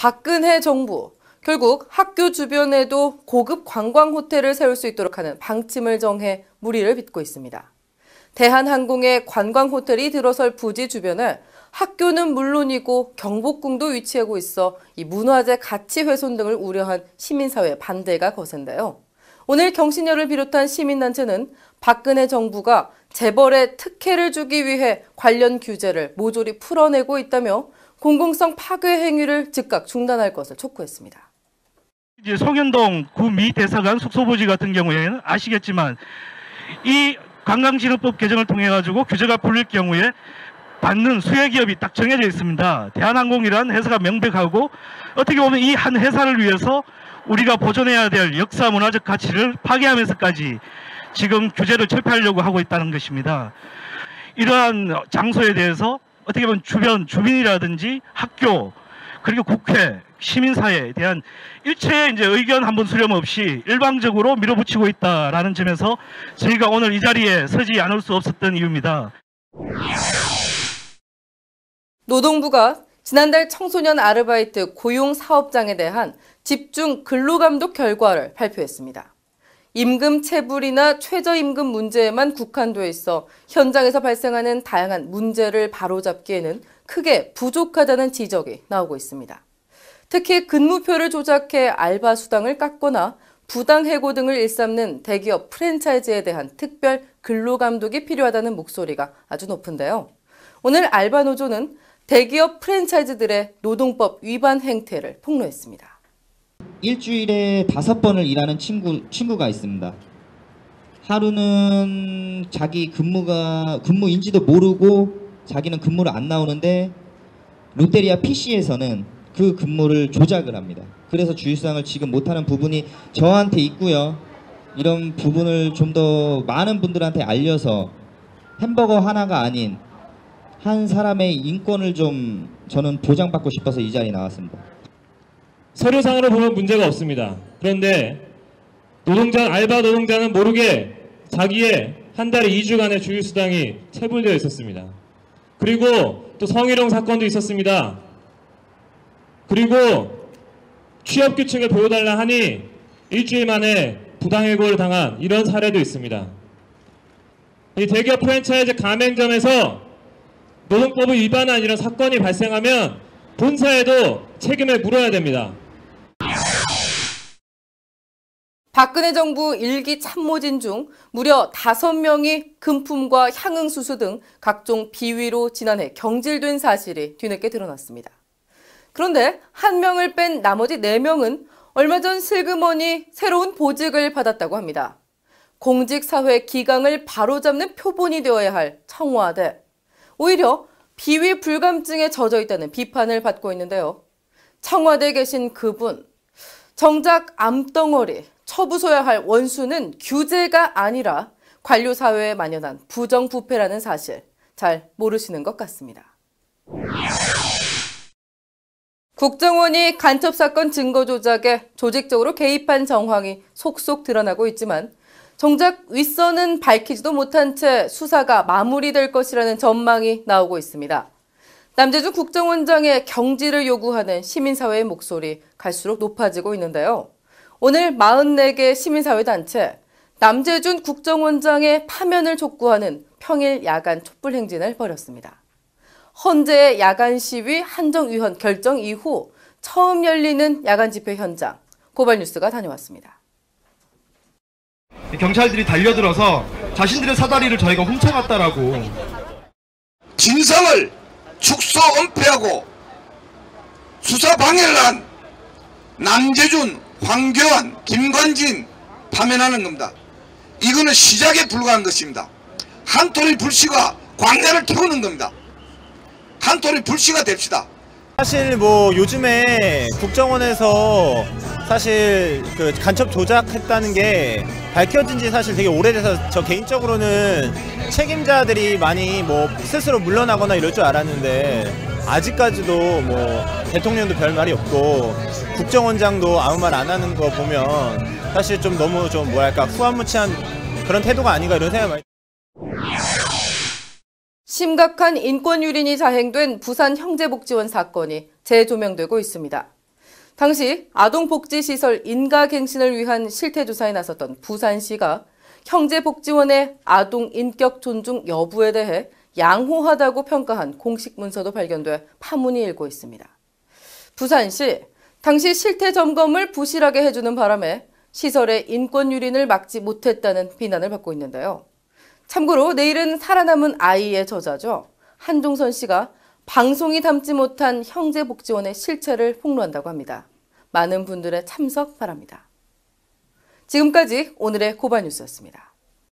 박근혜 정부, 결국 학교 주변에도 고급 관광 호텔을 세울 수 있도록 하는 방침을 정해 무리를 빚고 있습니다. 대한항공의 관광 호텔이 들어설 부지 주변에 학교는 물론이고 경복궁도 위치하고 있어 이 문화재 가치 훼손 등을 우려한 시민사회 반대가 거센데요. 오늘 경신여를 비롯한 시민단체는 박근혜 정부가 재벌에 특혜를 주기 위해 관련 규제를 모조리 풀어내고 있다며 공공성 파괴 행위를 즉각 중단할 것을 촉구했습니다. 이제 송현동 구미 대사관 숙소부지 같은 경우에는 아시겠지만 이 관광진흥법 개정을 통해 가지고 규제가 풀릴 경우에 받는 수혜기업이 딱 정해져 있습니다. 대한항공이라는 회사가 명백하고 어떻게 보면 이 한 회사를 위해서 우리가 보존해야 될 역사 문화적 가치를 파괴하면서까지 지금 규제를 철폐하려고 하고 있다는 것입니다. 이러한 장소에 대해서 어떻게 보면 주변 주민이라든지 학교 그리고 국회, 시민사회에 대한 일체의 의견 한 번 수렴 없이 일방적으로 밀어붙이고 있다라는 점에서 저희가 오늘 이 자리에 서지 않을 수 없었던 이유입니다. 노동부가 지난달 청소년 아르바이트 고용 사업장에 대한 집중 근로감독 결과를 발표했습니다. 임금 체불이나 최저임금 문제에만 국한돼 있어 현장에서 발생하는 다양한 문제를 바로잡기에는 크게 부족하다는 지적이 나오고 있습니다. 특히 근무표를 조작해 알바 수당을 깎거나 부당해고 등을 일삼는 대기업 프랜차이즈에 대한 특별 근로감독이 필요하다는 목소리가 아주 높은데요. 오늘 알바노조는 대기업 프랜차이즈들의 노동법 위반 행태를 폭로했습니다. 일주일에 5번을 일하는 친구가 있습니다. 하루는 자기 근무인지도 모르고 자기는 근무를 안 나오는데 롯데리아 PC에서는 그 근무를 조작을 합니다. 그래서 주휴수당을 지금 못하는 부분이 저한테 있고요. 이런 부분을 좀 더 많은 분들한테 알려서 햄버거 하나가 아닌 한 사람의 인권을 좀 저는 보장받고 싶어서 이 자리에 나왔습니다. 서류상으로 보면 문제가 없습니다. 그런데 알바 노동자는 모르게 자기의 한 달에 2주간의 주휴수당이 체불되어 있었습니다. 그리고 또 성희롱 사건도 있었습니다. 그리고 취업규칙을 보여달라 하니 일주일 만에 부당해고를 당한 이런 사례도 있습니다. 이 대기업 프랜차이즈 가맹점에서 노동법을 위반한 이런 사건이 발생하면 본사에도 책임을 물어야 됩니다. 박근혜 정부 1기 참모진 중 무려 5명이 금품과 향응수수 등 각종 비위로 지난해 경질된 사실이 뒤늦게 드러났습니다. 그런데 한 명을 뺀 나머지 4명은 얼마 전 슬그머니 새로운 보직을 받았다고 합니다. 공직사회 기강을 바로잡는 표본이 되어야 할 청와대. 오히려 비위 불감증에 젖어 있다는 비판을 받고 있는데요. 청와대에 계신 그분, 정작 암덩어리, 처부숴야 할 원수는 규제가 아니라 관료사회에 만연한 부정부패라는 사실 잘 모르시는 것 같습니다. 국정원이 간첩사건 증거 조작에 조직적으로 개입한 정황이 속속 드러나고 있지만 정작 윗선은 밝히지도 못한 채 수사가 마무리될 것이라는 전망이 나오고 있습니다. 남재준 국정원장의 경질을 요구하는 시민사회의 목소리 갈수록 높아지고 있는데요. 오늘 44개 시민사회단체 남재준 국정원장의 파면을 촉구하는 평일 야간 촛불행진을 벌였습니다. 헌재의 야간 시위 한정위헌 결정 이후 처음 열리는 야간 집회 현장, 고발뉴스가 다녀왔습니다. 경찰들이 달려들어서 자신들의 사다리를 저희가 훔쳐갔다라고 진상을 축소 은폐하고 수사 방해를 한 남재준, 황교안, 김관진 파면하는 겁니다. 이거는 시작에 불과한 것입니다. 한 톨의 불씨가 광야를 태우는 겁니다. 한 톨의 불씨가 됩시다. 사실 요즘에 국정원에서 사실 그 간첩 조작했다는 게 밝혀진 지 사실 되게 오래돼서 저 개인적으로는 책임자들이 많이 스스로 물러나거나 이럴 줄 알았는데 아직까지도 대통령도 별 말이 없고 국정원장도 아무 말 안 하는 거 보면 사실 좀 너무 후한무치한 그런 태도가 아닌가 이런 생각이 많이. 심각한 인권 유린이 자행된 부산 형제복지원 사건이 재조명되고 있습니다. 당시 아동복지시설 인가갱신을 위한 실태조사에 나섰던 부산시가 형제복지원의 아동 인격 존중 여부에 대해 양호하다고 평가한 공식 문서도 발견돼 파문이 일고 있습니다. 부산시, 당시 실태 점검을 부실하게 해주는 바람에 시설의 인권 유린을 막지 못했다는 비난을 받고 있는데요. 참고로 내일은 살아남은 아이의 저자죠. 한종선 씨가 방송이 담지 못한 형제복지원의 실체를 폭로한다고 합니다. 많은 분들의 참석 바랍니다. 지금까지 오늘의 고발뉴스였습니다.